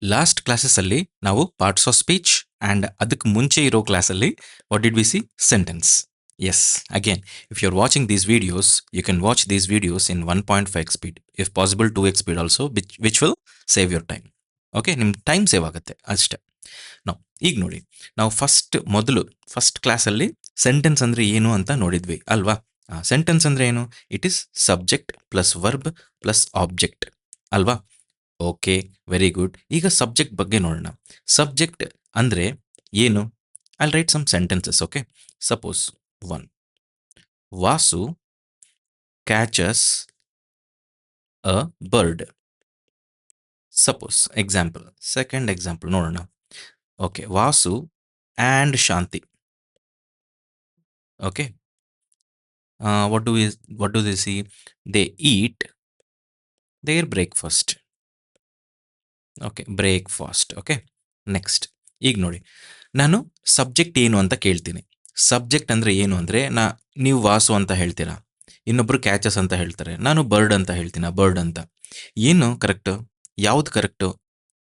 Last ಕ್ಲಾಸಸ್ಸಲ್ಲಿ ನಾವು parts of speech and ಅದಕ್ಕೆ ಮುಂಚೆ ಇರೋ ಕ್ಲಾಸಲ್ಲಿ what did we see sentence. Yes, again if you are watching these videos you can watch these videos in 1.5 speed, if possible 2x speed also, which will save your time. Okay, ನಿಮ್ಮ time save ಆಗುತ್ತೆ ಅಷ್ಟೇ. ನಾವು ಈಗ ನೋಡಿ, ನಾವು first ಕ್ಲಾಸಲ್ಲಿ sentence ಅಂದರೆ ಏನು ಅಂತ ನೋಡಿದ್ವಿ ಅಲ್ವಾ? ಸೆಂಟೆನ್ಸ್ ಅಂದರೆ ಏನು? It is subject plus verb plus object ಅಲ್ವಾ? Okay, very good. ಈಗ ಸಬ್ಜೆಕ್ಟ್ ಬಗ್ಗೆ ನೋಡೋಣ. ಸಬ್ಜೆಕ್ಟ್ ಅಂದರೆ ಏನು? I write some sentences. Okay, suppose 1, Vasu catches a bird. Suppose example, second example ನೋಡೋಣ. Okay, Vasu and Shanti. Okay, what do they see? They eat their breakfast. Okay, breakfast. Okay, next ಈಗ ನೋಡಿ, ನಾನು subject ಏನು ಅಂತ ಕೇಳ್ತೀನಿ. ಸಬ್ಜೆಕ್ಟ್ ಅಂದರೆ ಏನು ಅಂದರೆ, ನೀವು ವಾಸು ಅಂತ ಹೇಳ್ತೀರಾ, ಇನ್ನೊಬ್ರು ಕ್ಯಾಚಸ್ ಅಂತ ಹೇಳ್ತಾರೆ, ನಾನು ಬರ್ಡ್ ಅಂತ ಹೇಳ್ತೀನಿ, ಬರ್ಡ್ ಅಂತ. ಏನು ಕರೆಕ್ಟು, ಯಾವುದು ಕರೆಕ್ಟು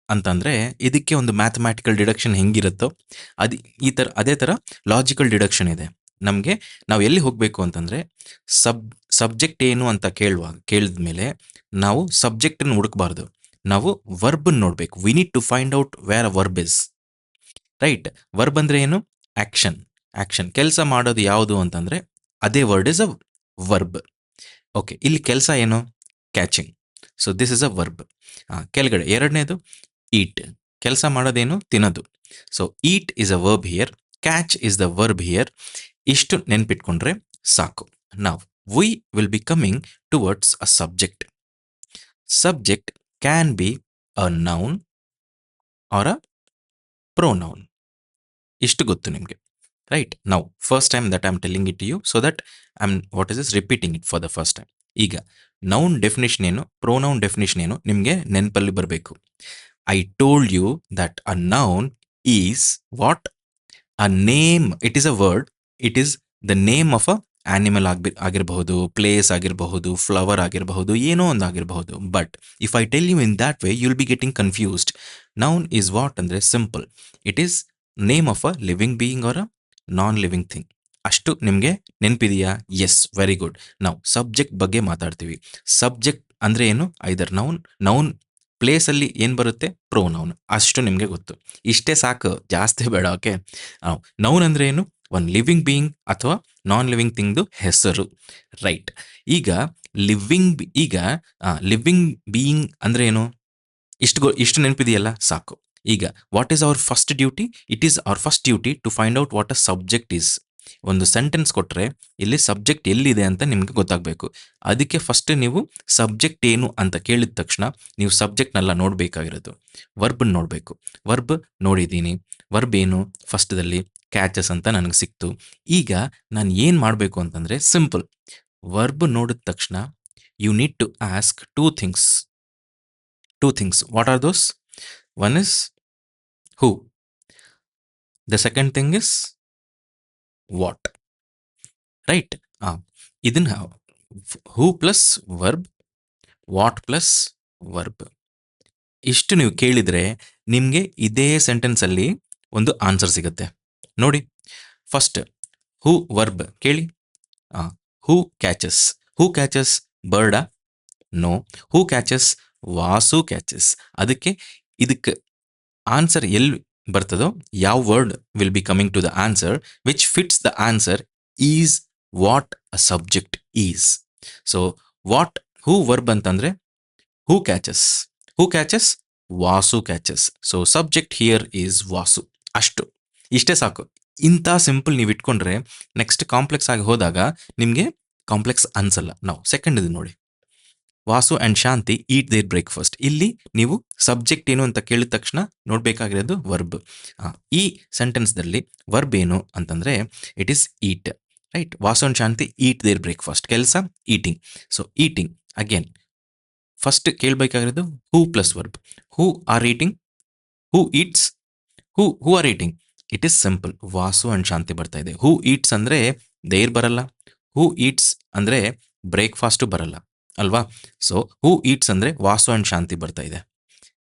ಅಂತಂದರೆ, ಇದಕ್ಕೆ ಒಂದು ಮ್ಯಾಥಮ್ಯಾಟಿಕಲ್ ಡಿಡಕ್ಷನ್ ಹೆಂಗಿರುತ್ತೋ ಅದೇ ಥರ ಲಾಜಿಕಲ್ ಡಿಡಕ್ಷನ್ ಇದೆ. ನಮಗೆ ನಾವು ಎಲ್ಲಿ ಹೋಗಬೇಕು ಅಂತಂದರೆ, ಸಬ್ಜೆಕ್ಟ್ ಏನು ಅಂತ ಕೇಳಿದ ಮೇಲೆ ನಾವು ಸಬ್ಜೆಕ್ಟನ್ನು ಹುಡುಕಬಾರ್ದು, ನಾವು ವರ್ಬನ್ನು ನೋಡಬೇಕು. We need to find out where a verb is. Right? Verb ಅಂದರೆ ಏನು? ಆ್ಯಕ್ಷನ್, ಕೆಲಸ ಮಾಡೋದು ಯಾವುದು ಅಂತಂದರೆ ಅದೇ word is a verb. Okay, ಇಲ್ಲಿ ಕೆಲಸ ಏನು? Catching. So this is a verb. ಕೆಳಗಡೆ ಎರಡನೇದು ಈಟ್, ಕೆಲಸ ಮಾಡೋದೇನು? ತಿನ್ನೋದು. So eat is a verb here, catch is the verb here. ಇಷ್ಟು ನೆನ್ಪಿಟ್ಕೊಂಡ್ರೆ ಸಾಕು. ನಾವು we will be coming towards a subject. Subject can be a noun R a pronoun. ಇಷ್ಟು ಗೊತ್ತು ನಿಮಗೆ. Right? Now first time that I am telling it to you, so that I am repeating it for the first time. ಈಗ noun definition ಏನು, pronoun definition ಏನು ನಿಮಗೆ ನೆನಪಲ್ಲಿ ಬರಬೇಕು. I told you that a noun is what? A name. It is a word. It is the name of a animal ಆಗಿರಬಹುದು, place ಆಗಿರಬಹುದು, flower ಆಗಿರಬಹುದು, ಏನೋ ಒಂದು ಆಗಿರಬಹುದು. But if I tell you in that way you will be getting confused. Noun is what ಅಂದರೆ simple, it is name of a living being or a non living thing. ಅಷ್ಟು ನಿಮಗೆ ನೆನಪಿದೆಯಾ? Yes, very good. ನಾವು subject ಬಗ್ಗೆ ಮಾತಾಡ್ತೀವಿ. Subject ಅಂದರೆ ಏನು? ಐದರ್ noun ಪ್ಲೇಸಲ್ಲಿ ಏನು ಬರುತ್ತೆ? ಪ್ರೊನೌನ್. ಅಷ್ಟು ನಿಮಗೆ ಗೊತ್ತು. ಇಷ್ಟೇ ಸಾಕು, ಜಾಸ್ತಿ ಬೇಡ. ಓಕೆ, ನೌನ್ ಅಂದರೆ ಏನು? ಒಂದು ಲಿವಿಂಗ್ ಬೀಯಿಂಗ್ ಅಥವಾ ನಾನ್ ಲಿವಿಂಗ್ ಥಿಂಗ್ದು ಹೆಸರು. ರೈಟ್? ಈಗ ಲಿವಿಂಗ್ ಬೀಯಿಂಗ್ ಅಂದರೆ ಏನು? ಇಷ್ಟು ನೆನಪಿದೆಯಲ್ಲ, ಸಾಕು. ಈಗ what is our first duty? It is our first duty to find out what a subject is. ಒಂದು ಸೆಂಟೆನ್ಸ್ ಕೊಟ್ಟರೆ ಇಲ್ಲಿ ಸಬ್ಜೆಕ್ಟ್ ಎಲ್ಲಿದೆ ಅಂತ ನಿಮಗೆ ಗೊತ್ತಾಗಬೇಕು. ಅದಕ್ಕೆ ಫಸ್ಟ್ ನೀವು ಸಬ್ಜೆಕ್ಟ್ ಏನು ಅಂತ ಕೇಳಿದ ತಕ್ಷಣ ನೀವು ಸಬ್ಜೆಕ್ಟ್ನೆಲ್ಲ ನೋಡಬೇಕಾಗಿರೋದು, ವರ್ಬನ್ನು ನೋಡಬೇಕು. ವರ್ಬ್ ನೋಡಿದ್ದೀನಿ. ವರ್ಬ್ ಏನು? ಫಸ್ಟ್ದಲ್ಲಿ ಕ್ಯಾಚಸ್ ಅಂತ ನನಗೆ ಸಿಕ್ತು. ಈಗ ನಾನು ಏನು ಮಾಡಬೇಕು ಅಂತಂದರೆ ಸಿಂಪಲ್. ವರ್ಬ್ ನೋಡಿದ ತಕ್ಷಣ you need to ask two things. What are those? One is who. The second thing is what. Right? ಇದನ್ನ who plus verb, what plus verb, ಇಷ್ಟು ನೀವು ಕೇಳಿದರೆ ನಿಮಗೆ ಇದೇ ಸೆಂಟೆನ್ಸಲ್ಲಿ ಒಂದು ಆನ್ಸರ್ ಸಿಗುತ್ತೆ. ನೋಡಿ, ಫಸ್ಟ್ ಹೂ ವರ್ಬ್ ಕೇಳಿ. ಹೂ ಕ್ಯಾಚಸ್ ಬರ್ಡಾ? No. Who catches? Vasu catches. ಇದಕ್ಕೆ ಆನ್ಸರ್ ಎಲ್ಲಿ ಬರ್ತದೋ, ಯಾವ word will be coming to the answer which fits the answer is what a subject is. So what who verb ಅಂತಂದರೆ who catches? Vasu catches. So subject here is Vasu. ಇಷ್ಟೇ ಸಾಕು. ಇಂಥ simple ನೀವು ಇಟ್ಕೊಂಡ್ರೆ ನೆಕ್ಸ್ಟ್ ಕಾಂಪ್ಲೆಕ್ಸ್ ಆಗಿ ಹೋದಾಗ ನಿಮಗೆ ಕಾಂಪ್ಲೆಕ್ಸ್ ಅನ್ಸಲ್ಲ. ನಾವು ಸೆಕೆಂಡ್ ಇದು ನೋಡಿ, Vasu and Shanti eat their breakfast. ಇಲ್ಲಿ ನೀವು ಸಬ್ಜೆಕ್ಟ್ ಏನು ಅಂತ ಕೇಳಿದ ತಕ್ಷಣ ನೋಡಬೇಕಾಗಿರೋದು ವರ್ಬ್. ಈ ಸೆಂಟೆನ್ಸ್ದಲ್ಲಿ ವರ್ಬ್ ಏನು ಅಂತಂದರೆ it is eat. Right? Vasu and Shanti eat their breakfast. ಕೆಲಸ eating. So eating again first ಕೇಳಬೇಕಾಗಿರೋದು who plus verb. Who are eating? Who eats? Who are eating? It is simple. Vasu and Shanti ಬರ್ತಾ ಇದೆ. ಹೂ ಈಟ್ಸ್ ಅಂದರೆ there ಬರಲ್ಲ. ಹೂ eats ಅಂದರೆ breakfast ಬರಲ್ಲ ಅಲ್ವಾ? So who eats ಅಂದರೆ ವಾಸು ಆ್ಯಂಡ್ ಶಾಂತಿ ಬರ್ತಾ ಇದೆ.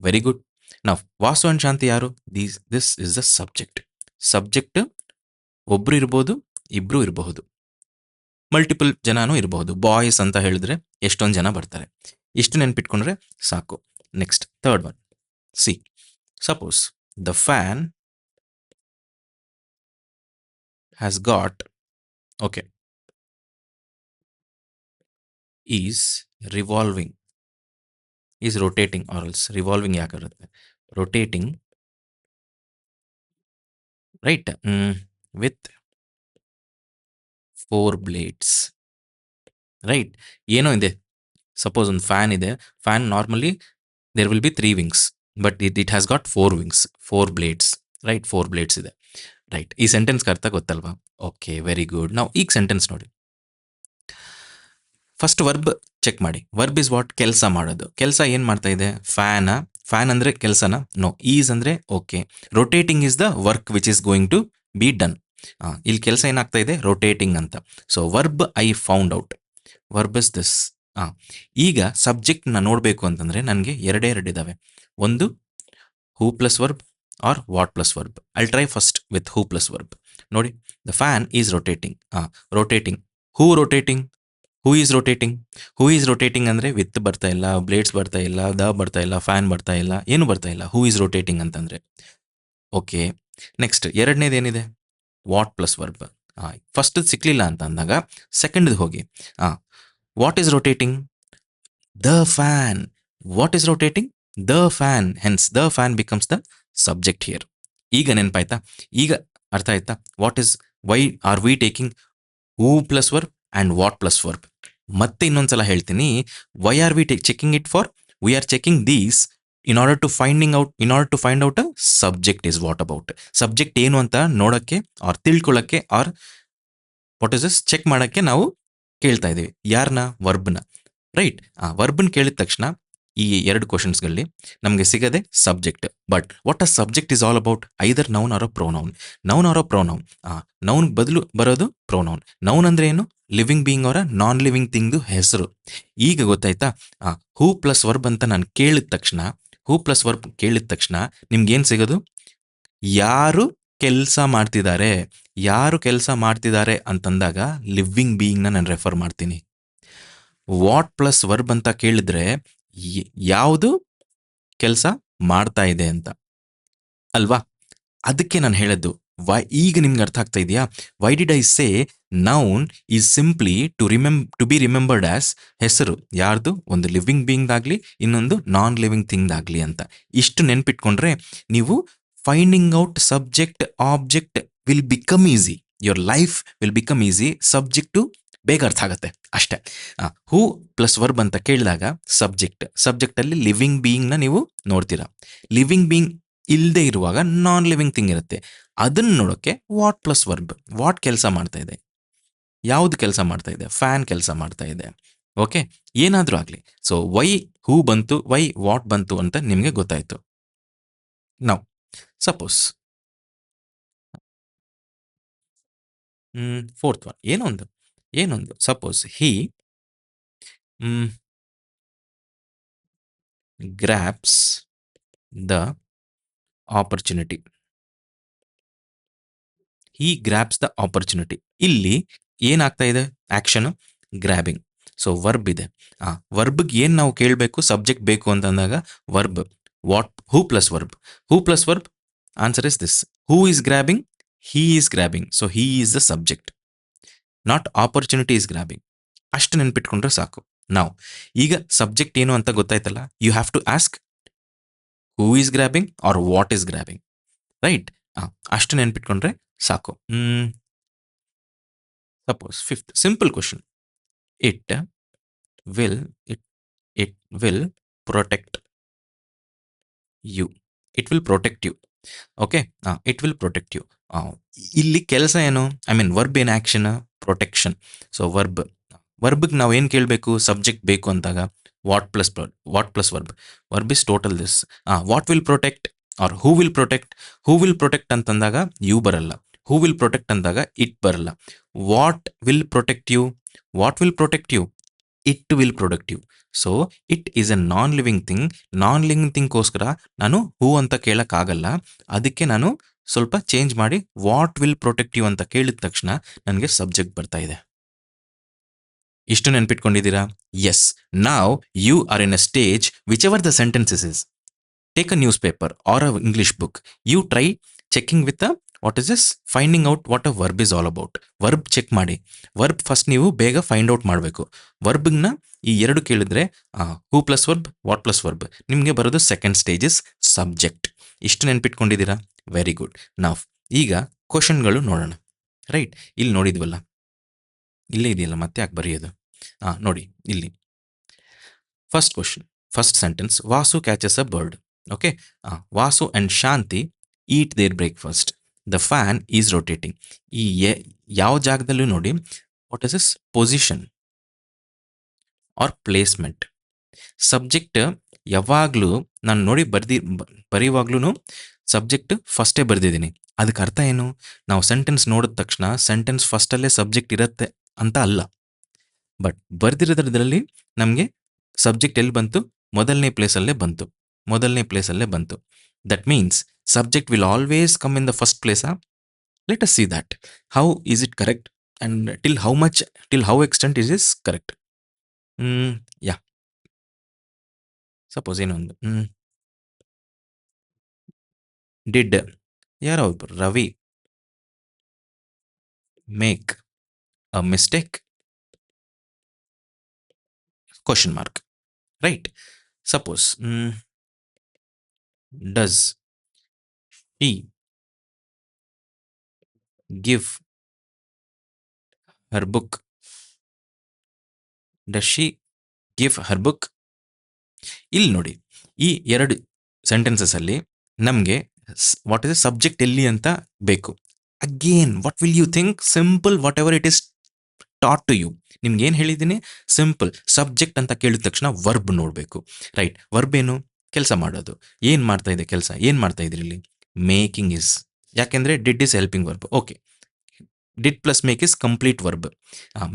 Very good. ನಾವು ವಾಸು ಅಂಡ್ ಶಾಂತಿ ಯಾರು? This is the subject. Subject ಒಬ್ರು ಇರ್ಬೋದು, ಇಬ್ರು ಇರಬಹುದು, ಮಲ್ಟಿಪಲ್ ಜನನೂ ಇರಬಹುದು. ಬಾಯ್ಸ್ ಅಂತ ಹೇಳಿದ್ರೆ ಎಷ್ಟೊಂದು ಜನ ಬರ್ತಾರೆ. ಇಷ್ಟು ನೆನ್ಪಿಟ್ಕೊಂಡ್ರೆ ಸಾಕು. Next third one, see suppose the fan has got, okay, is revolving, is rotating, or else revolving ಯಾಕಿರುತ್ತೆ, rotating, right, with 4 blades, right. ಏನೋ ಇದೆ, ಸಪೋಸ್ ಒಂದು ಫ್ಯಾನ್ ಇದೆ. Fan normally there will be 3 wings, but it has got 4 wings, 4 blades, right, 4 blades ಇದೆ, right. ಈ ಸೆಂಟೆನ್ಸ್ಗೆ ಅರ್ಥ ಗೊತ್ತಲ್ವಾ? Okay, very good. ನಾವು ಈಗ ಸೆಂಟೆನ್ಸ್ ನೋಡಿ. ಫಸ್ಟ್ ವರ್ಬ್ ಚೆಕ್ ಮಾಡಿ. Verb is what? ಕೆಲಸ ಮಾಡೋದು. ಕೆಲಸ ಏನು ಮಾಡ್ತಾ ಇದೆ? ಫ್ಯಾನ್ ಅಂದರೆ ಕೆಲಸನ? ನೋ. ಈಸ್ ಅಂದರೆ okay. Rotating is the work which is going to be done. ಇಲ್ಲಿ ಕೆಲಸ ಏನಾಗ್ತಾ ಇದೆ? ರೊಟೇಟಿಂಗ್ ಅಂತ. So verb I found out, verb is this. ಈಗ ಸಬ್ಜೆಕ್ಟ್ನ ನೋಡಬೇಕು ಅಂತಂದರೆ ನನಗೆ ಎರಡೇ ಇದ್ದಾವೆ. ಒಂದು who plus verb or what plus verb. I try first with who plus verb. ನೋಡಿ, the fan is rotating. Rotating. Who rotating? Who is rotating? Who is rotating ಅಂದರೆ ವಿತ್ ಬರ್ತಾ ಇಲ್ಲ, ಬ್ಲೇಡ್ಸ್ ಬರ್ತಾ ಇಲ್ಲ, ಬರ್ತಾ ಇಲ್ಲ, ಫ್ಯಾನ್ ಬರ್ತಾ ಇಲ್ಲ, ಏನು ಬರ್ತಾ ಇಲ್ಲ. ಹೂ ಈಸ್ ರೊಟೇಟಿಂಗ್ ಅಂತಂದರೆ ಓಕೆ. ನೆಕ್ಸ್ಟ್ ಎರಡನೇದೇನಿದೆ? What plus verb. ಫಸ್ಟ್ ಸಿಕ್ಲಿಲ್ಲ ಅಂತ ಅಂದಾಗ ಸೆಕೆಂಡ್ ಹೋಗಿ. What is rotating? The fan. What is rotating? The fan. Hence the fan becomes the subject here. ಈಗ ನೆನಪಾಯ್ತಾ? ಈಗ ಅರ್ಥ ಆಯ್ತಾ? What is, why are we taking who plus verb and what plus verb? ಮತ್ತೆ ಇನ್ನೊಂದ್ಸಲ ಹೇಳ್ತೀನಿ. Why are we checking it for? We are checking these in order to find out a subject is what about. Subject ಏನು ಅಂತ ನೋಡೋಕ್ಕೆ or ತಿಳ್ಕೊಳ್ಳೋಕ್ಕೆ or what is this check ಮಾಡೋಕ್ಕೆ ನಾವು ಕೇಳ್ತಾ ಇದ್ದೀವಿ. ಯಾರನ್ನ? ವರ್ಬ್ನ, ರೈಟ್. ವರ್ಬ್ನ ಕೇಳಿದ ತಕ್ಷಣ ಈ ಎರಡು ಕ್ವಶನ್ಸ್ಗಳಲ್ಲಿ ನಮಗೆ ಸಿಗದೆ subject. But what a subject is all about? Either noun R a pronoun. Noun R a pronoun. Noun ಬದಲು ಬರೋದು ಪ್ರೊನೌನ್. ನೌನ್ ಅಂದ್ರೆ ಏನು? ಲಿವಿಂಗ್ ಬೀಯಿಂಗ್ ಅವರ ನಾನ್ ಲಿವಿಂಗ್ ಥಿಂಗ್ದು ಹೆಸರು. ಈಗ ಗೊತ್ತಾಯ್ತಾ? ಹೂ ಪ್ಲಸ್ ವರ್ಬ್ ಅಂತ ನಾನು ಕೇಳಿದ ತಕ್ಷಣ, ಹೂ ಪ್ಲಸ್ ವರ್ಬ್ ಕೇಳಿದ ತಕ್ಷಣ ನಿಮ್ಗೇನು ಸಿಗೋದು? ಯಾರು ಕೆಲಸ ಮಾಡ್ತಿದ್ದಾರೆ. ಯಾರು ಕೆಲಸ ಮಾಡ್ತಿದ್ದಾರೆ ಅಂತಂದಾಗ ಲಿವಿಂಗ್ ಬೀಯಿಂಗ್ನ ನಾನು ರೆಫರ್ ಮಾಡ್ತೀನಿ. ವಾಟ್ ಪ್ಲಸ್ ವರ್ಬ್ ಅಂತ ಕೇಳಿದ್ರೆ ಯಾವುದು ಕೆಲಸ ಮಾಡ್ತಾ ಇದೆ ಅಂತ ಅಲ್ವಾ? ಅದಕ್ಕೆ ನಾನು ಹೇಳದ್ದು. ಈಗ ನಿಮ್ಗೆ ಅರ್ಥ ಆಗ್ತಾ ಇದೆಯಾ? Why did I say noun is simply to be remembered as ಹೆಸರು. ಯಾರ್ದು? ಒಂದು ಲಿವಿಂಗ್ ಬೀಯಿಂಗ್ದಾಗ್ಲಿ, ಇನ್ನೊಂದು ನಾನ್ ಲಿವಿಂಗ್ ಥಿಂಗ್ದಾಗ್ಲಿ ಅಂತ. ಇಷ್ಟು ನೆನ್ಪಿಟ್ಕೊಂಡ್ರೆ ನೀವು finding out subject object will become easy. Your life will become easy. Subject ಬೇಗ ಅರ್ಥ ಆಗುತ್ತೆ ಅಷ್ಟೇ. ಹೂ ಪ್ಲಸ್ ವರ್ಬ್ ಅಂತ ಕೇಳಿದಾಗ ಸಬ್ಜೆಕ್ಟಲ್ಲಿ ಲಿವಿಂಗ್ ಬೀಯಿಂಗ್ನ ನೀವು ನೋಡ್ತೀರಾ. ಲಿವಿಂಗ್ ಬೀಯಿಂಗ್ ಇಲ್ಲದೆ ಇರುವಾಗ ನಾನ್ ಲಿವಿಂಗ್ ಥಿಂಗ್ ಇರುತ್ತೆ. ಅದನ್ನು ನೋಡೋಕ್ಕೆ ವಾಟ್ ಪ್ಲಸ್ ವರ್ಬ್. ವಾಟ್ ಕೆಲಸ ಮಾಡ್ತಾ ಇದೆ? ಯಾವುದು ಕೆಲಸ ಮಾಡ್ತಾ ಇದೆ? ಫ್ಯಾನ್ ಕೆಲಸ ಮಾಡ್ತಾ ಇದೆ. ಓಕೆ, ಏನಾದರೂ ಆಗಲಿ. ಸೊ ವೈ ಹೂ ಬಂತು, ವೈ ವಾಟ್ ಬಂತು ಅಂತ ನಿಮಗೆ ಗೊತ್ತಾಯಿತು. ನಾವು ಸಪೋಸ್ ಫೋರ್ತ್ ಒನ್, ಏನೊಂದು suppose he grabs the opportunity. He grabs the opportunity. ಇಲ್ಲಿ ಏನಾಗ್ತಾ ಇದೆ? Action grabbing. ಸೊ ವರ್ಬ್ ಇದೆ. ವರ್ಬ್ಗೆ ಏನು ನಾವು ಕೇಳಬೇಕು? ಸಬ್ಜೆಕ್ಟ್ ಬೇಕು ಅಂತಂದಾಗ verb what, who plus verb. Who plus verb, answer is this. Who is grabbing? He is grabbing. So he is the subject, not opportunity is grabbing. ಅಷ್ಟು ನೆನ್ಪಿಟ್ಕೊಂಡ್ರೆ ಸಾಕು. ನಾವು ಈಗ ಸಬ್ಜೆಕ್ಟ್ ಏನು ಅಂತ ಗೊತ್ತಾಯ್ತಲ್ಲ. You have to ask who is grabbing or what is grabbing, right? ಅಷ್ಟು ನೆನ್ಪಿಟ್ಕೊಂಡ್ರೆ ಸಾಕು. Suppose fifth simple question. It will protect you. It will protect you. Okay, it will protect you. ಇಲ್ಲಿ ಕೆಲಸ ಏನು? ಐ ಮೀನ್ ವರ್ಬ್ ಏನು? Action, protection. So ವರ್ಬ್ಗೆ ನಾವು ಏನು ಕೇಳಬೇಕು? ಸಬ್ಜೆಕ್ಟ್ ಬೇಕು ಅಂದಾಗ what plus verb. Verb is total this. What will protect or who will protect. Who will protect ಅಂತಂದಾಗ ಯು ಬರಲ್ಲ. ಹೂ ವಿಲ್ ಪ್ರೊಟೆಕ್ಟ್ ಅಂದಾಗ ಇಟ್ ಬರಲ್ಲ. What will protect you? It will protect you. So it is a non living thing. Non living ಥಿಂಗ್ಗೋಸ್ಕರ ನಾನು who ಅಂತ ಕೇಳೋಕ್ಕಾಗಲ್ಲ. ಅದಕ್ಕೆ ನಾನು ಸ್ವಲ್ಪ ಚೇಂಜ್ ಮಾಡಿ ವಾಟ್ ವಿಲ್ ಪ್ರೊಟೆಕ್ಟ್ ಯು ಅಂತ ಕೇಳಿದ ತಕ್ಷಣ ನನಗೆ ಸಬ್ಜೆಕ್ಟ್ ಬರ್ತಾ ಇದೆ. ಇಷ್ಟು ನೆನ್ಪಿಟ್ಕೊಂಡಿದ್ದೀರಾ? ಎಸ್. ನಾವ್ you are in a stage whichever the sentences is. Take a news paper or a English book. You try checking with what is this, finding out what a verb is all about. Verb check ಮಾಡಿ. Verb first ನೀವು ಬೇಗ find out ಮಾಡಬೇಕು. ವರ್ಬ್ನ ಈ ಎರಡು ಕೇಳಿದ್ರೆ who plus verb, what plus verb, ನಿಮಗೆ ಬರೋದು ಸೆಕೆಂಡ್ ಸ್ಟೇಜ್ ಇಸ್ ಸಬ್ಜೆಕ್ಟ್. ಇಷ್ಟು ನೆನ್ಪಿಟ್ಕೊಂಡಿದ್ದೀರಾ? Very good. ನಾವ್ ಈಗ ಕ್ವಶನ್ಗಳು ನೋಡೋಣ. ರೈಟ್, ಇಲ್ಲಿ ನೋಡಿದ್ವಲ್ಲ, ಇಲ್ಲೇ ಇದೆಯಲ್ಲ, ಮತ್ತೆ ಯಾಕೆ ಬರೆಯೋದು? ನೋಡಿ ಇಲ್ಲಿ first question, first sentence, Vasu catches a bird. Okay, Vasu and Shanti eat their breakfast. The fan is rotating. ಈ ಯಾವ ಜಾಗದಲ್ಲೂ ನೋಡಿ what is this position or placement. Subject ಯಾವಾಗಲೂ ನಾನು ನೋಡಿ ಬರೆಯುವಾಗ್ಲೂ ಸಬ್ಜೆಕ್ಟ್ ಫಸ್ಟೇ ಬರೆದಿದ್ದೀನಿ. ಅದಕ್ಕೆ ಅರ್ಥ ಏನು? ನಾವು ಸೆಂಟೆನ್ಸ್ ನೋಡಿದ ತಕ್ಷಣ ಸೆಂಟೆನ್ಸ್ ಫಸ್ಟಲ್ಲೇ ಸಬ್ಜೆಕ್ಟ್ ಇರುತ್ತೆ ಅಂತ ಅಲ್ಲ. ಬಟ್ ಬರ್ದಿರೋದ್ರಲ್ಲಿ ನಮಗೆ ಸಬ್ಜೆಕ್ಟ್ ಎಲ್ಲಿ ಬಂತು? ಮೊದಲನೇ ಪ್ಲೇಸಲ್ಲೇ ಬಂತು. That means subject will always come in the first place. Let us see that how is it correct and till how extent is is correct. Yeah, suppose ಏನೊಂದು did, ಯಾರೋ ಒಬ್ರು Ravi make a mistake? Question mark. Right. Suppose does he give her book? Does she give her book? ಇಲ್ಲಿ ನೋಡಿ, ಈ ಎರಡು sentences ಅಲ್ಲಿ ನಮಗೆ what is subject ಎಲ್ಲಿ ಅಂತ ಬೇಕು. Again what will you think? Simple, whatever it is taught to you. ನಿಮ್ಗೆ ಏನು ಹೇಳಿದ್ದೀನಿ? ಸಿಂಪಲ್. ಸಬ್ಜೆಕ್ಟ್ ಅಂತ ಕೇಳಿದ ತಕ್ಷಣ ವರ್ಬ್ ನೋಡಬೇಕು. ರೈಟ್, ವರ್ಬ್ ಏನು? ಕೆಲಸ ಮಾಡೋದು. ಏನು ಮಾಡ್ತಾ ಇದೆ ಕೆಲಸ? ಏನು ಮಾಡ್ತಾ ಇದ್ರಿ ಇಲ್ಲಿ? Making is. ಯಾಕೆಂದ್ರೆ did is helping verb. Okay, did plus make is complete verb.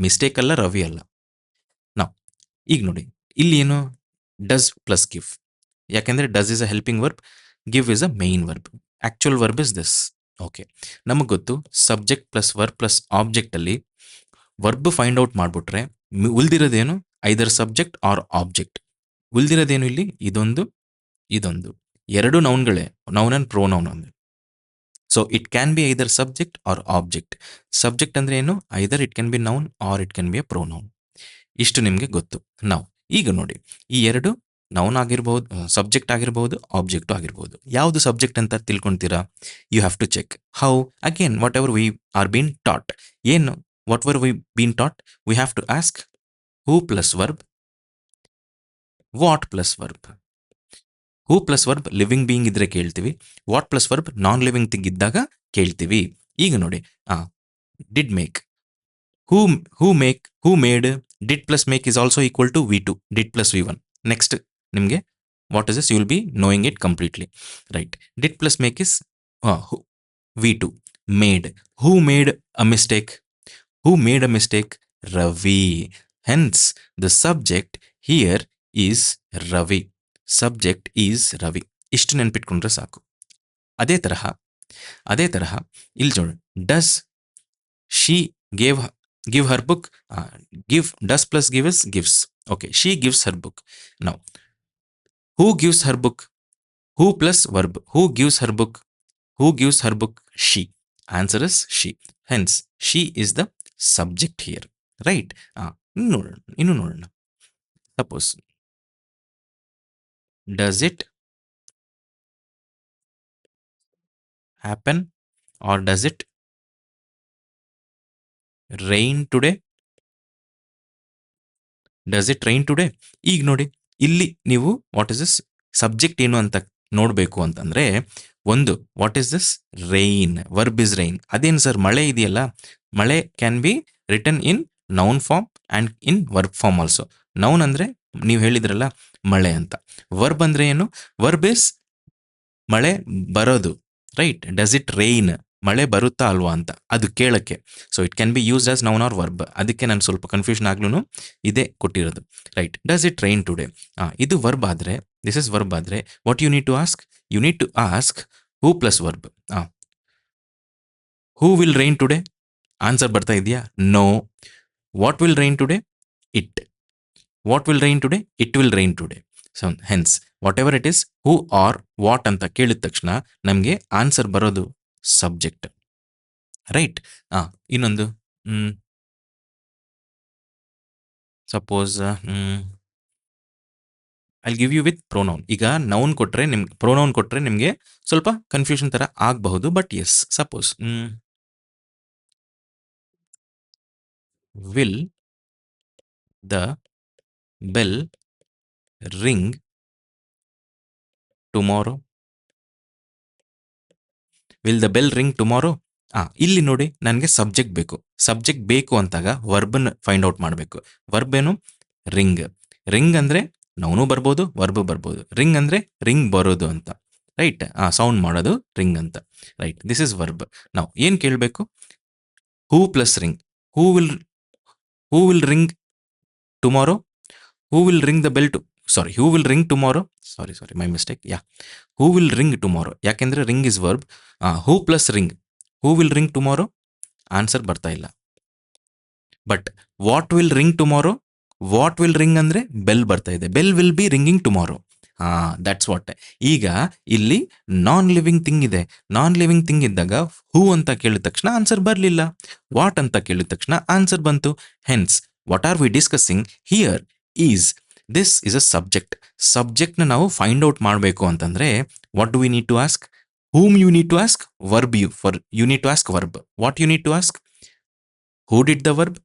Mistake ಅಲ್ಲ, ರವಿ ಅಲ್ಲ. ನಾವು ಈಗ ನೋಡಿ, ಇಲ್ಲಿ ಏನು? Does plus give. ಯಾಕೆಂದ್ರೆ does is a helping verb, give is a main verb. Actual verb is this. Okay, ನಮಗೆ ಗೊತ್ತು subject plus verb plus object ಅಲ್ಲಿ ವರ್ಬ್ ಫೈಂಡ್ ಔಟ್ ಮಾಡ್ಬಿಟ್ರೆ ಉಳ್ದಿರೋದೇನು? Either subject or object. ಉಳ್ದಿರೋದೇನು ಇಲ್ಲಿ? ಇದೊಂದು ಎರಡು ನೌನ್ಗಳೇ, ನೌನ್ ಅಂಡ್ ಪ್ರೋನೌನ್ ಅಂದ್. So it can be either subject or object. Subject ಅಂದ್ರೆ ಏನು? Either it can be noun or it can be a pronoun. ಇಷ್ಟು ನಿಮಗೆ ಗೊತ್ತು. ನಾವು ಈಗ ನೋಡಿ, ಈ ಎರಡು ನೌನ್ ಆಗಿರ್ಬಹುದು, ಸಬ್ಜೆಕ್ಟ್ ಆಗಿರ್ಬಹುದು, ಆಬ್ಜೆಕ್ಟ್ ಆಗಿರ್ಬಹುದು. ಯಾವುದು ಸಬ್ಜೆಕ್ಟ್ ಅಂತ ತಿಳ್ಕೊಂತೀರಾ? You have to check how. Again whatever we are been taught. ಏನು whatever we been taught? We have to ask who plus verb, what plus verb. Who plus verb living being ಇದ್ರೆ ಕೇಳ್ತೀವಿ. What plus verb non living thing ಇದ್ದಾಗ ಕೇಳ್ತೀವಿ. ಈಗ ನೋಡಿ, did make, who made. Did plus make is also equal to V2, did plus V1. Next ನಿಮಗೆ what is this? You will be knowing it completely. Right, did plus make is V2. Made, who made a mistake? Who made a mistake? Ravi. Hence the subject here is Ravi. Subject is Ravi. ಇಷ್ಟು ನೆನ್ಪಿಟ್ಕೊಂಡ್ರೆ ಸಾಕು. ಅದೇ ತರಹ ಇಲ್ಲಿ ನೋಡಿ, does she give her book? Does plus give is gives. Okay, she gives her book. Now who gives her book? Who plus verb. Who gives her book? Who gives her book? She. Answer is she. Hence she is the subject here. Right. ಇನ್ನು ನೋಡೋಣ. Suppose does it happen or does it rain today? does it rain today? ಈಗ ನೋಡಿ, ಇಲ್ಲಿ ನೀವು what is this subject ಏನು ಅಂತ ನೋಡಬೇಕು ಅಂತಂದ್ರೆ, ಒಂದು what is this? Rain. Verb is rain. ಅದೇನು ಸರ್, ಮಳೆ ಇದೆಯಲ್ಲ? ಮಳೆ can be written in noun form and in verb form also. Noun ಅಂದ್ರೆ ನೀವು ಹೇಳಿದ್ರಲ್ಲ ಮಳೆ ಅಂತ. ವರ್ಬ್ ಅಂದ್ರೆ ಏನು? ವರ್ಬ್ ಇಸ್ ಮಳೆ ಬರೋದು. Right, does it rain? ಮಳೆ ಬರುತ್ತಾ ಅಲ್ವಾ ಅಂತ ಅದು ಕೇಳಕ್ಕೆ. So it can be used as noun or verb. ಅದಕ್ಕೆ ನಾನು ಸ್ವಲ್ಪ ಕನ್ಫ್ಯೂಷನ್ ಆಗ್ಲೂ ಇದೇ ಕೊಟ್ಟಿರೋದು. Right, does it rain today? ಇದು ವರ್ಬ್ ಆದರೆ, ದಿಸ್ ಇಸ್ ವರ್ಬ್ ಆದರೆ, what you need to ask? You need to ask who plus verb. Who will rain today? Answer ಬರ್ತಾ ಇದೆಯಾ? No. What will rain today? It. What will rain today? It will rain today. So hence whatever it is, who or what ಅಂತ ಕೇಳಿದ ತಕ್ಷಣ ನಮಗೆ answer ಬರೋದು subject. Right. ಇನ್ನೊಂದು suppose I give you with pronoun. ಈಗ noun ಕೊಟ್ರೆ ನಿಮ್ಗೆ, pronoun ಕೊಟ್ರೆ ನಿಮಗೆ ಸ್ವಲ್ಪ ಕನ್ಫ್ಯೂಷನ್ ತರ ಆಗಬಹುದು. But yes, suppose will the bell ring tomorrow? Will the bell ring tomorrow? ಇಲ್ಲಿ ನೋಡಿ, ನನಗೆ ಸಬ್ಜೆಕ್ಟ್ ಬೇಕು. ಸಬ್ಜೆಕ್ಟ್ ಬೇಕು ಅಂತಾಗ ವರ್ಬನ್ ಫೈಂಡ್ ಔಟ್ ಮಾಡಬೇಕು. ವರ್ಬ್ ಏನು? ರಿಂಗ್. ರಿಂಗ್ ಅಂದ್ರೆ ನೌನು ಬರ್ಬೋದು, ವರ್ಬ್ ಬರ್ಬೋದು. ರಿಂಗ್ ಅಂದ್ರೆ ರಿಂಗ್ ಬರೋದು ಅಂತ. ರೈಟ್, ಸೌಂಡ್ ಮಾಡೋದು ರಿಂಗ್ ಅಂತ. Right, this is verb. ನಾವು ಏನ್ ಕೇಳಬೇಕು? Who plus ring. Who will ring tomorrow? Who will ring the bell to sorry who will ring tomorrow? Sorry my mistake. Who will ring tomorrow, ಯಾಕೆಂದ್ರೆ ring is verb. Who plus ring, who will ring tomorrow? Answer ಬರ್ತಾ ಇಲ್ಲ. But what will ring tomorrow? What will ring ಅಂದ್ರೆ bell ಬರ್ತಾ ಇದೆ. Bell will be ringing tomorrow. That's what. ಈಗ ಇಲ್ಲಿ ನಾನ್ living thing ಇದೆ. ನಾನ್ living thing ಇದ್ದಾಗ ಹೂ ಅಂತ ಕೇಳಿದ ತಕ್ಷಣ ಆನ್ಸರ್ ಬರಲಿಲ್ಲ. ವಾಟ್ ಅಂತ ಕೇಳಿದ ತಕ್ಷಣ ಆನ್ಸರ್ ಬಂತು. Hence what are we discussing here is, this is a subject. ಸಬ್ಜೆಕ್ಟ್ನ ನಾವು ಫೈಂಡ್ ಔಟ್ ಮಾಡಬೇಕು ಅಂತಂದ್ರೆ what do we need to ask? Whom you need to ask? Verb. You need to ask verb. What you need to ask? Who did the verb?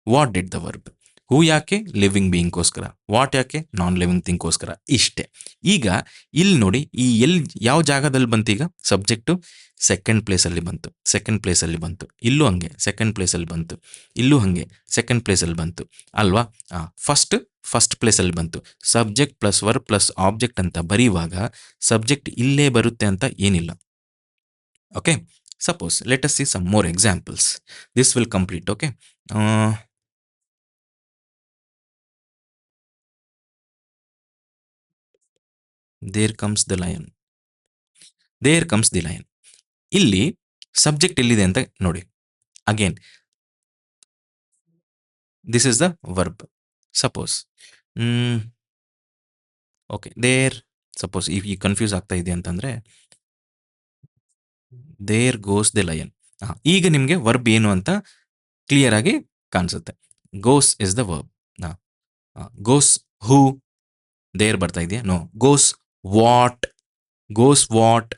What did the verb? Who ಯಾಕೆ? Living ಬೀಯಿಂಗ್ಗೋಸ್ಕರ. What ಯಾಕೆ? Non living ಥಿಂಗ್ಗೋಸ್ಕರ. ಇಷ್ಟೇ. ಈಗ ಇಲ್ಲಿ ನೋಡಿ, ಈ ಯಾವ ಜಾಗದಲ್ಲಿ ಬಂತು? ಈಗ ಸಬ್ಜೆಕ್ಟು ಸೆಕೆಂಡ್ ಪ್ಲೇಸಲ್ಲಿ ಬಂತು. ಸೆಕೆಂಡ್ ಪ್ಲೇಸಲ್ಲಿ ಬಂತು. ಇಲ್ಲೂ ಹಂಗೆ ಸೆಕೆಂಡ್ ಪ್ಲೇಸಲ್ಲಿ ಬಂತು. ಇಲ್ಲೂ ಹಂಗೆ ಸೆಕೆಂಡ್ ಪ್ಲೇಸಲ್ಲಿ ಬಂತು ಅಲ್ವಾ? ಫಸ್ಟ್ ಪ್ಲೇಸಲ್ಲಿ ಬಂತು. Subject plus verb plus object ಅಂತ ಬರೆಯುವಾಗ ಸಬ್ಜೆಕ್ಟ್ ಇಲ್ಲೇ ಬರುತ್ತೆ ಅಂತ ಏನಿಲ್ಲ. Okay, suppose let us see some more examples. This will complete. Okay, there comes the lion. There comes the lion. ಇಲ್ಲಿ ಸಬ್ಜೆಕ್ಟ್ ಎಲ್ಲಿದೆ ಅಂತ ನೋಡಿ. Again this is the verb. Suppose okay, there, suppose ಈ confuse ಆಗ್ತಾ ಇದೆ ಅಂತಂದ್ರೆ there goes the lion. ಈಗ ನಿಮಗೆ ವರ್ಬ್ ಏನು ಅಂತ ಕ್ಲಿಯರ್ ಆಗಿ ಕಾಣಿಸುತ್ತೆ. Goes is the verb. Goes who? There ಬರ್ತಾ ಇದೆಯಾ? No. Goes what? Goes what?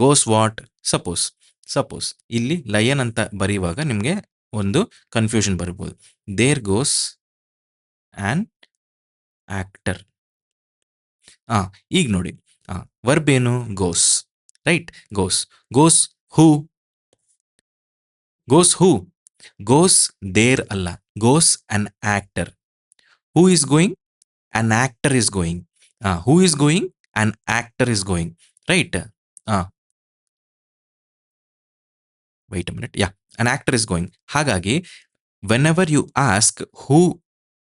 Goes what? Suppose ಇಲ್ಲಿ ಲಯನ್ ಅಂತ ಬರೆಯುವಾಗ ನಿಮಗೆ ಒಂದು ಕನ್ಫ್ಯೂಷನ್ ಬರ್ಬೋದು. There goes an actor. ಈಗ ನೋಡಿ, ವರ್ಬ್ ಏನು? Goes. Right, goes. Goes who? Goes who? Goes there ಅಲ್ಲ, goes an actor. Who is going? An actor is going. Who is going? An actor is going. Right. wait a minute. Yeah, an actor is going. ಹಾಗಾಗಿ whenever you ask who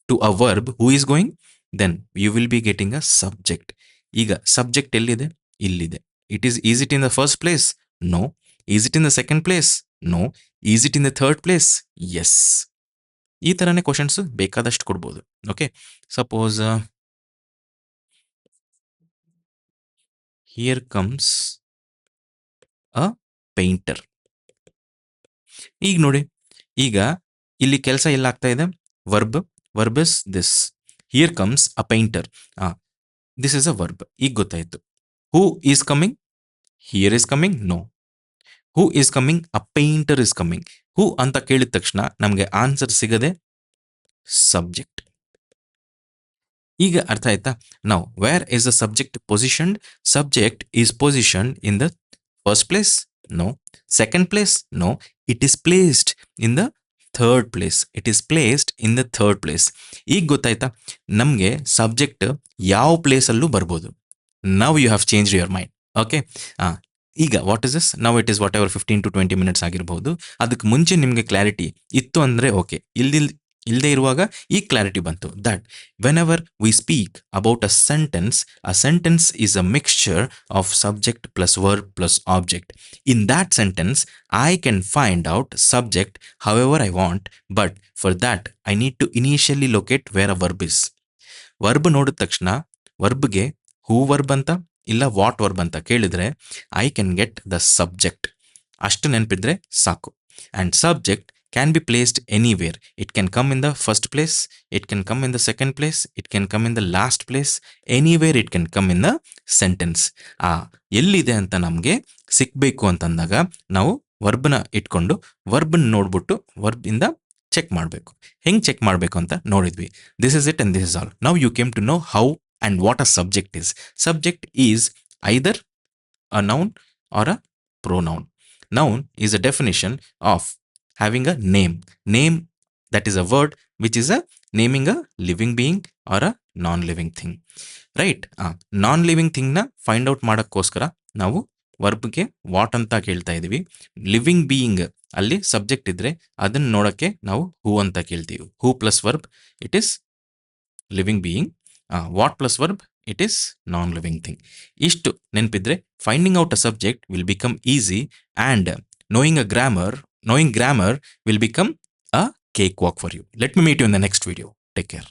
to a verb, who is going, then you will be getting a subject. ಈಗ subject ಎಲ್ಲಿದೆ? ಇಲ್ಲಿದೆ. Is it in the first place? No. Is it in the second place? No. Is it in the third place? Yes. ಈ ತರನೇ questions ಬೇಕಾದಷ್ಟು ಕೊಡ್ಬೋದು. Okay, suppose here comes a painter. ಈಗ ನೋಡಿ, ಈಗ ಇಲ್ಲಿ ಕೆಲಸ ಎಲ್ಲ ಆಗ್ತಾ ಇದೆ. Verb is this. Here comes a painter. This is a verb. ಈಗ ಗೊತ್ತಾಯ್ತು. Who is coming? Here is coming? No. Who is coming? A painter is coming. Who ಅಂತ ಕೇಳಿದ ತಕ್ಷಣ ನಮಗೆ ಆನ್ಸರ್ ಸಿಗದೆ ಸಬ್ಜೆಕ್ಟ್. ಈಗ ಅರ್ಥ ಆಯ್ತಾ? ನಾವು where is the subject positioned? Subject is positioned in the first place? No. Second place? No. It is placed in the third place. It is placed in the third place. ಈಗ ಗೊತ್ತಾಯ್ತಾ? ನಮಗೆ subject ಯಾವ ಪ್ಲೇಸಲ್ಲೂ ಬರ್ಬೋದು. Now you have change your mind. Okay, ಈಗ what is this now it is whatever 15 to 20 minutes ಆಗಿರಬಹುದು. ಅದಕ್ಕೆ ಮುಂಚೆ ನಿಮಗೆ ಕ್ಲಾರಿಟಿ ಇತ್ತು ಅಂದರೆ ಓಕೆ, ಇಲ್ಲದೆ ಇರುವಾಗ ಈ ಕ್ಲಾರಿಟಿ ಬಂತು that whenever we speak about a sentence is a mixture of subject plus verb plus object. In that sentence I can find out subject however I want, but for that I need to initially locate where a verb is. Verb ನೋಡಿದ ತಕ್ಷಣ ವರ್ಬ್ಗೆ ಹೂ verb ಅಂತ ಇಲ್ಲ what verb ಅಂತ ಕೇಳಿದ್ರೆ I can get the subject. ಅಷ್ಟು ನೆನಪಿದ್ರೆ ಸಾಕು. And subject can be placed anywhere. It can come in the first place, it can come in the second place, it can come in the last place, anywhere it can come in the sentence. ಎಲ್ಲಿದೆ ಅಂತ ನಮಗೆ ಸಿಕ್ಕಬೇಕು ಅಂತಂದಾಗ ನಾವು ವರ್ಬ್ನ ಇಟ್ಕೊಂಡು ವರ್ಬ್ನ ನೋಡ್ಬಿಟ್ಟು ವರ್ಬಿಂದ check ಮಾಡಬೇಕು. ಹೆಂಗೆ check ಮಾಡಬೇಕು ಅಂತ ನೋಡಿದ್ವಿ. This is it and this is all. Now you came to know how and what a subject is. Subject is either a noun or a pronoun. Noun is a definition of having a name. Name, that is a word which is a naming a living being or a non-living thing. Right? Non-living thing na find out ಮಾಡೋಕ್ಕೋಸ್ಕರ ನಾವು ವರ್ಬ್ಗೆ what ಅಂತ ಕೇಳ್ತಾ ಇದೀವಿ. Living being ಅಲ್ಲಿ subject ಇದ್ರೆ ಅದನ್ನ ನೋಡಕ್ಕೆ ನಾವು ಹೂ ಅಂತ ಕೇಳ್ತೀವಿ. Who plus verb it is living being. What plus verb it is non living thing. ಇಷ್ಟು ನೆನಪಿದ್ರೆ finding out a subject will become easy and knowing grammar will become a cakewalk for you. Let me meet you in the next video. Take care.